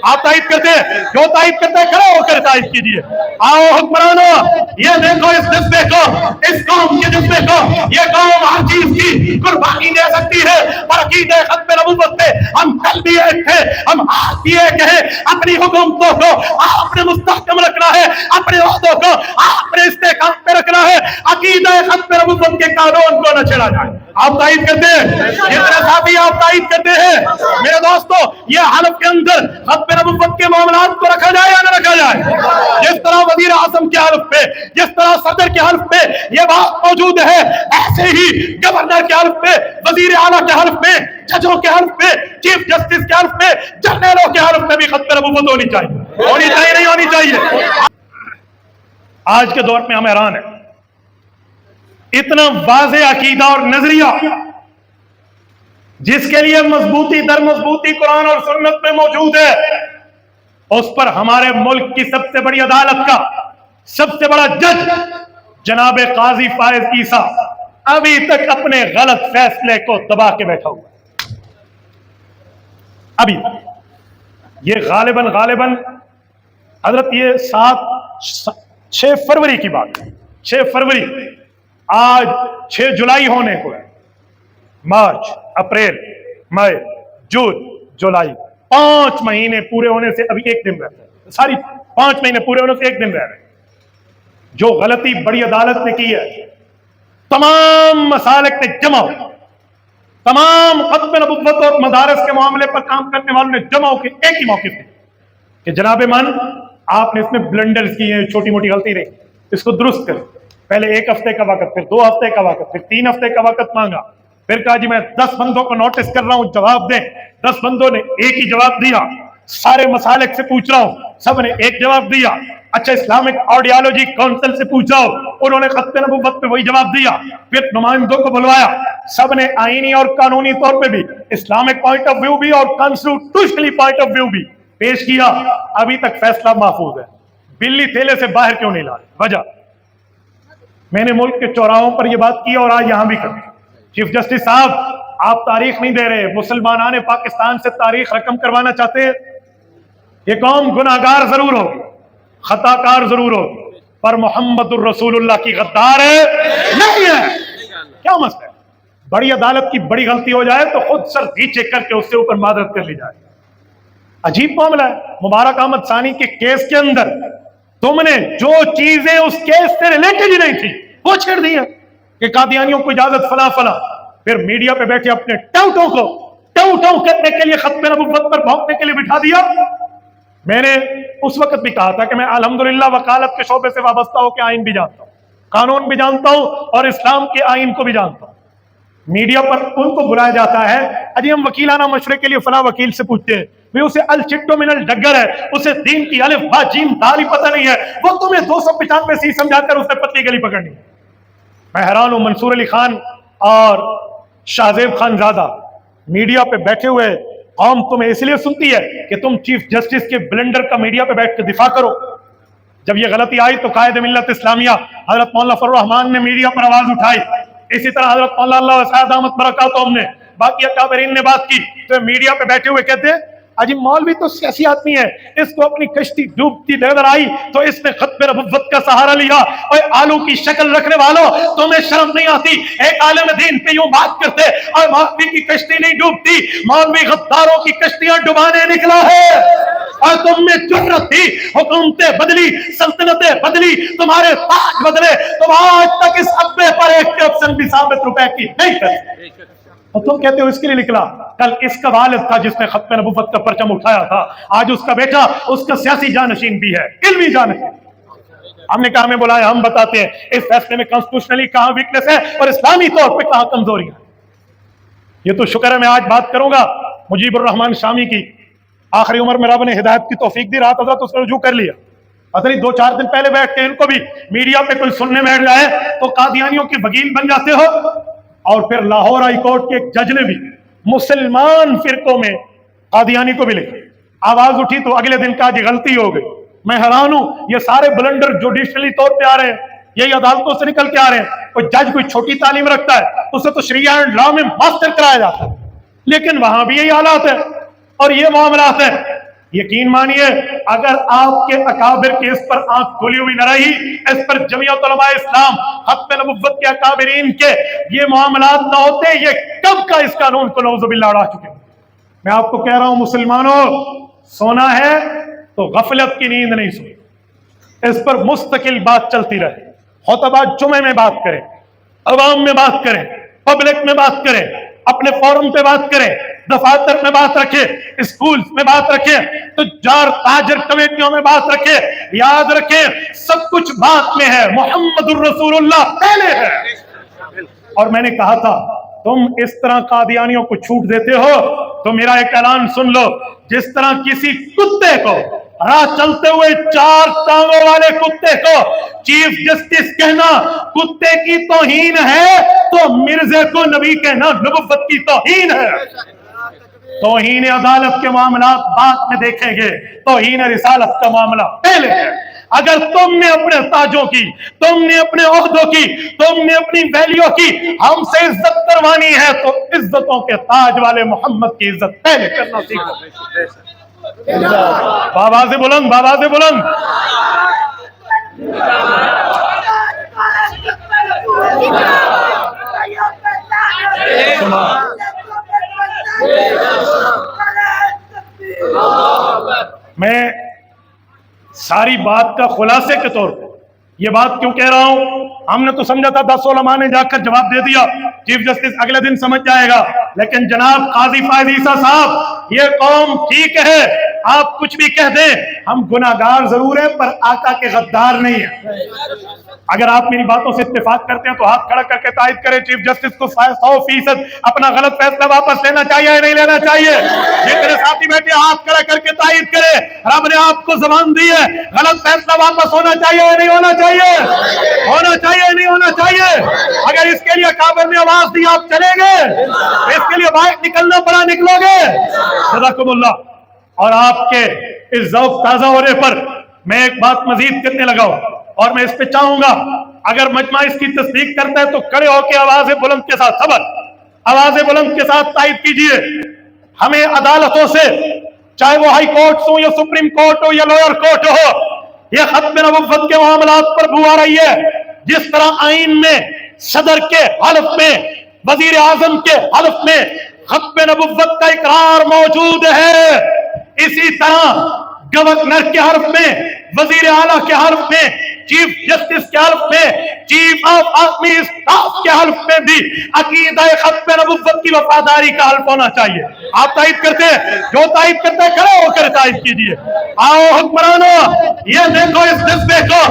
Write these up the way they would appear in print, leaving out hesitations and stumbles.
آپ تائید کرتے ہیں؟ جو تائید کرتے ہیں کھڑے ہو کر تائید کیجیے. آؤ حکمرانو، یہ دیکھو اس جذبے کو، اس قوم کے جذبے کو. یہ قوم ہر چیز کی قربانی دے سکتی ہے، پر عقیدہ ختم نبوت پہ ہم کل بھی ایک تھے، ہم آج بھی ایک ہیں. اپنی حکومتوں کو آپ نے مستحکم رکھنا ہے، اپنے عہدوں کو آپ نے استحکام پہ رکھنا ہے. عقیدہ ختم نبوت کے قانون کو نہ چھیڑا جائے. آپ تائید کرتے ہیں؟ جتنے ساتھی آپ تائید کرتے ہیں؟ میرے دوستو، یہ حلف کے اندر ختم نبوت کے معاملات کو رکھا جائے یا نہ رکھا جائے؟ جس طرح وزیر اعظم کے حلف پہ، جس طرح صدر کے حلف پہ یہ بات موجود ہے، ایسے ہی گورنر کے حلف پہ، وزیر اعلیٰ کے حلف پہ، ججوں کے حلف پہ، چیف جسٹس کے حلف پہ، جرنیلوں کے حلف پہ بھی ختم نبوت ہونی چاہیے. ہونی چاہیے نہیں ہونی چاہیے؟ آج کے دور میں ہم حیران ہیں، اتنا واضح عقیدہ اور نظریہ جس کے لیے مضبوطی در مضبوطی قرآن اور سنت میں موجود ہے، اس پر ہمارے ملک کی سب سے بڑی عدالت کا سب سے بڑا جج جناب قاضی فائز عیسیٰ ابھی تک اپنے غلط فیصلے کو دبا کے بیٹھا ہوا. ابھی یہ غالباً حضرت یہ 6 فروری کی بات ہے. 6 فروری، آج 6 جولائی ہونے کو ہے. مارچ، اپریل، مئی، جون، جولائی، 5 مہینے پورے ہونے سے ابھی 1 دن رہتا ہے. ساری 5 مہینے پورے ہونے سے 1 دن رہ رہے ہیں. جو غلطی بڑی عدالت نے کی ہے، تمام مسالک نے جمع ہو، تمام ختم نبوت اور مدارس کے معاملے پر کام کرنے والوں نے جمع ہو کے ایک ہی موقف دیا کہ جناب من، آپ نے اس میں بلنڈرز کی ہیں، چھوٹی موٹی غلطی نہیں، اس کو درست کریں. پہلے 1 ہفتے کا وقت، پھر 2 ہفتے کا وقت، پھر 3 ہفتے کا وقت مانگا. پھر کہا جی میں 10 بندوں کو نوٹس کر رہا ہوں، جواب دیں. 10 بندوں نے ایک ہی جواب دیا. سارے مسالک سے پوچھ رہا ہوں، سب نے ایک جواب دیا. اچھا اسلامک آئیڈیالوجی کونسل سے پوچھ رہا ہوں، انہوں نے ختم نبوت پہ وہی جواب دیا. پھر نمائندوں کو بلوایا، سب نے آئینی اور قانونی طور پہ بھی، اسلامک پوائنٹ آف ویو بھی اور کانسٹیٹیوشنلی پوائنٹ آف ویو بھی پیش کیا. ابھی تک فیصلہ محفوظ ہے. بلی تھیلے سے باہر کیوں نہیں لائے؟ وجہ میں نے ملک کے چوراہوں پر یہ بات کی اور آج یہاں بھی کروں. چیف جسٹس صاحب، آپ تاریخ نہیں دے رہے. مسلمانان پاکستان سے تاریخ رقم کروانا چاہتے ہیں. یہ قوم گناہگار ضرور ہوگی، خطا کار ضرور ہوگی، پر محمد الرسول اللہ کی غدار ہے نہیں ہے. کیا مسئلہ ہے؟ بڑی عدالت کی بڑی غلطی ہو جائے تو خود سر نیچے کر کے اس سے اوپر معذرت کر لی جائے. عجیب معاملہ ہے. مبارک احمد ثانی کے کیس کے اندر تم نے جو چیزیں اس کیس سے ریلیٹڈ ہی نہیں تھی وہ چھیڑ دی ہیں کہ قادیانیوں کو اجازت فلاں فلاں. پھر میڈیا پہ بیٹھے اپنے ٹاؤٹوں کو ٹاؤ کرنے کے لیے ختم نبوت پر بھونکنے کے لیے بٹھا دیا. میں نے اس وقت بھی کہا تھا کہ میں الحمدللہ وکالت کے شعبے سے وابستہ ہو کے آئین بھی جانتا ہوں، قانون بھی جانتا ہوں اور اسلام کے آئین کو بھی جانتا ہوں. میڈیا پر ان کو بلایا جاتا ہے، اجی ہم وکیلانہ مشورے کے لیے فلاں وکیل سے پوچھتے ہیں، اسے الچٹو من الڈگر ہے، اسے دین کی الف با جیم دال ہی پتہ نہیں ہے، وہ تمہیں 295 سی سمجھا کر اسے پتلی گلی پکڑنی. میں حیران ہوں، منصور علی خان اور شاہزیب خان زادہ میڈیا پہ بیٹھے ہوئے، قوم تمہیں اس لیے سنتی ہے کہ تم چیف جسٹس کے بلنڈر کا میڈیا پہ بیٹھ کے دفاع کرو. جب یہ غلطی آئی تو قائد ملت اسلامیہ حضرت مولانا فضل الرحمان نے میڈیا پر آواز اٹھائی. اسی طرح حضرت مولانا اللہ وسعت احمد برکاتہم نے، باقی اکابرین نے بات کی. تو میڈیا پہ بیٹھے ہوئے کہتے ہیں اجی مولوی تو سیاسی آدمی ہے، اس کو اپنی کشتی ڈوبتی نظر آئی تو اس نے ختم نبوت کا سہارا لیا. اور آلو کی شکل رکھنے والوں، تمہیں شرم نہیں آتی؟ ایک عالم دین پہ یوں بات کرتے اور مولوی کی کشتی نہیں ڈوبتی. مولوی غداروں کی کشتیاں ڈبانے نکلا ہے اور تم میں جرت تھی. حکومتیں بدلی، سلطنتیں بدلی، تمہارے تاج بدلے، تم آج تک اس عقبے پر ایک کرپشن بھی ثابت روپے کی نہیں کرتے. اور تم کہتے ہو اس کے لیے نکلا. کل اس کا والد تھا جس نے ختم نبوت کا پرچم اٹھایا تھا، آج اس کا بیٹا اس کا سیاسی جانشین بھی ہے، علمی جانشین. ہم نے کہا ہمیں بلایا، ہم بتاتے ہیں اس فیصلے میں کانسٹیٹیوشنلی کہاں ویکنس ہے اور اسلامی طور پہ کہاں کمزوری ہے. یہ تو شکر ہے میں آج بات کروں گا مجیب الرحمان شامی کی. آخری عمر میں رب نے ہدایت کی توفیق دی، رات حضرت اس نے رجوع کر لیا. پتہ نہیں 2-4 دن پہلے بیٹھ کے ان کو بھی میڈیا پہ کوئی سننے بیٹھ جائے تو قادیانیوں کے وکیل بن جاتے ہو. اور پھر لاہور ہائی کورٹ کے ایک جج نے بھی مسلمان فرقوں میں قادیانی کو بھی لکھا. آواز اٹھی تو اگلے دن کہا جی غلطی ہو گئی. میں حیران ہوں، یہ سارے بلنڈر جوڈیشلی طور پہ آ رہے ہیں، یہی عدالتوں سے نکل کے آ رہے ہیں. کوئی جج کوئی چھوٹی تعلیم رکھتا ہے، اسے تو شریعہ اینڈ لا میں ماسٹر کرایا جاتا ہے، لیکن وہاں بھی یہی حالات ہے اور یہ معاملات ہیں. یقین مانیے اگر آپ کے اکابر کی اس پر آنکھ کھلی ہوئی نہ رہی، اس پر جمعیت علماء اسلام ختم نبوت کے اکابرین کے یہ معاملات نہ ہوتے، یہ کب کا اس قانون کو نعوذ باللہ اڑا چکے۔ میں آپ کو کہہ رہا ہوں مسلمانوں، سونا ہے تو غفلت کی نیند نہیں سوئی، اس پر مستقل بات چلتی رہے۔ خطبہ جمعے میں بات کریں، عوام میں بات کریں، پبلک میں بات کریں، اپنے فورم پہ بات کریں، دفاتر میں بات رکھیں، اسکولز میں بات رکھیں، تجار تاجر کمیٹیوں میں بات رکھیں۔ یاد رکھیں سب کچھ بات میں ہے، محمد الرسول اللہ پہلے ہے۔ اور میں نے کہا تھا تم اس طرح قادیانیوں کو چھوٹ دیتے ہو تو میرا ایک اعلان سن لو، جس طرح کسی کتے کو راہ چلتے ہوئے 4 ٹانگوں والے کتے کو چیف جسٹس کہنا کتے کی توہین ہے تو مرزے کو نبی کہنا نبوت کی توہین ہے۔ توہین عدالت کے معاملات بعد میں دیکھیں گے، توہین رسالت کا معاملہ پہلے ہے۔ اگر تم نے اپنے تاجوں کی، تم نے اپنے عہدوں کی، تم نے اپنی ویلیو کی ہم سے عزت کروانی ہے تو عزتوں کے تاج والے محمد کی عزت پہلے کرنا سیکھو۔ بابا سے بلند، بابا سے بلند۔ میں ساری بات کا خلاصے کے طور پر یہ بات کیوں کہہ رہا ہوں، ہم نے تو سمجھا تھا 10 علماء نے جا کر جواب دے دیا، چیف جسٹس اگلے دن سمجھ جائے گا، لیکن جناب قاضی فائز عیسیٰ صاحب یہ قوم ٹھیک ہے، آپ کچھ بھی کہہ دیں ہم گناہگار ضرور ہیں پر آقا کے غدار نہیں ہیں۔ اگر آپ میری باتوں سے اتفاق کرتے ہیں تو ہاتھ کھڑا کر کے تائید کریں، چیف جسٹس کو 100% اپنا غلط فیصلہ واپس لینا چاہیے یا نہیں لینا چاہیے؟ جتنے ساتھی بیٹھے ہاتھ کھڑا کر کے تائید کریں، رب نے آپ کو زبان دی ہے، غلط فیصلہ واپس ہونا چاہیے یا نہیں ہونا چاہیے؟ ہونا چاہیے یا نہیں ہونا چاہیے؟ اگر اس کے لیے کعبہ نے آواز دی آپ چلیں گے؟ اس کے لیے باہر نکلنا پڑا نکلو گے؟ جزاکم اللہ۔ اور آپ کے اس ذوق تازہ ہونے پر میں ایک بات مزید کرنے لگا ہوں اور میں اس پہ چاہوں گا اگر مجمع اس کی تصدیق کرتا ہے تو کھڑے ہو کے آواز بلند کے ساتھ خبر آواز بلند کے ساتھ تائید کیجئے، ہمیں عدالتوں سے چاہے وہ ہائی کورٹس ہو یا سپریم کورٹ ہو یا لوئر کورٹ ہو، یہ ختم نبوت کے معاملات پر بو آ رہی ہے۔ جس طرح آئین میں صدر کے حلف میں، وزیر اعظم کے حلف میں ختم نبوت کا اقرار موجود ہے، اسی طرح گورنر کے حلف میں، وزیر اعلیٰ کے حلف میں، چیف جسٹس کے حلف میں، چیف آف آرمی اسٹاف کے حلف میں بھی عقیدہ ختم نبوت کی وفاداری کا حلف ہونا چاہیے۔ آپ تائید کرتے ہیں؟ جو تائید کرتے ہیں کھڑے ہو کر تائید کیجئے۔ آؤ حکمرانو، یہ دیکھو اس جذبے کو،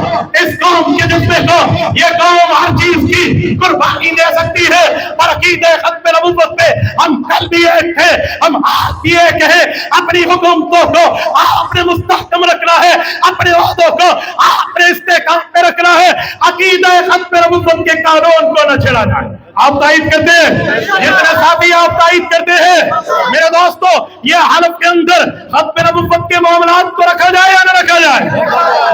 اس قوم کے جذبے کو، یہ قوم ہر چیز کی قربانی دے سکتی ہے پر عقیدہ ختم نبوت پہ ہم کل بھی ایک تھے، ہم آج بھی ایک ہیں۔ اپنی حکومتوں کو آپ نے مستحکم رکھنا ہے، اپنے عہدوں کو آپ نے استحکام پہ رکھنا ہے، عقیدہ ختم نبوت کے قانون کو نہ چھیڑا جائے۔ آپ تائید کرتے ہیں؟ جتنے ساتھی آپ تائید کرتے ہیں میرے دوستو، یہ حلف کے اندر ختم نبوت کے معاملات کو رکھا جائے یا نہ رکھا جائے؟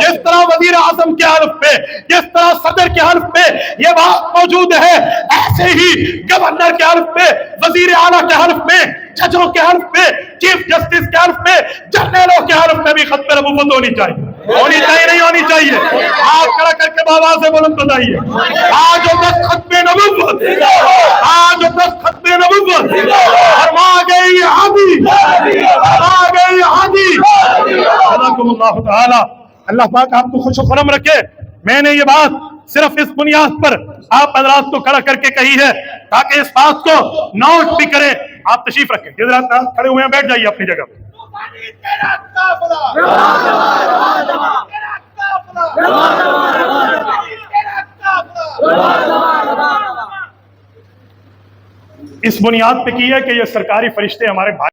جس طرح وزیر اعظم کے حلف پہ، جس طرح صدر کے حلف پہ یہ بات موجود ہے، ایسے ہی گورنر کے حلف پہ، وزیر اعلیٰ کے حلف میں، ججوں کے حلف پہ، چیف جسٹس کے حلف پہ، جنرلوں کے حلف میں بھی ختم نبوت ہونی چاہیے۔ ہونی چاہیے نہیں ہونی چاہیے؟ آپ کھڑا کر کے بابا سے بلند بتائیے، آج تک ختم نبوت، آج تک ختم نبوت، فرما گئی ہادی، فرما گئی ہادی۔ جزاکم اللہ تعالی، اللہ پاک آپ کو خوش و خرم رکھے۔ میں نے یہ بات صرف اس بنیاد پر آپ حضرات کو کھڑا کر کے کہی ہے تاکہ اس بات کو نوٹ بھی کریں۔ آپ تشریف رکھیں، جس طرح کھڑے ہوئے ہیں بیٹھ جائیے اپنی جگہ پہ۔ اس بنیاد پہ کی ہے کہ یہ سرکاری فرشتے ہمارے بھائی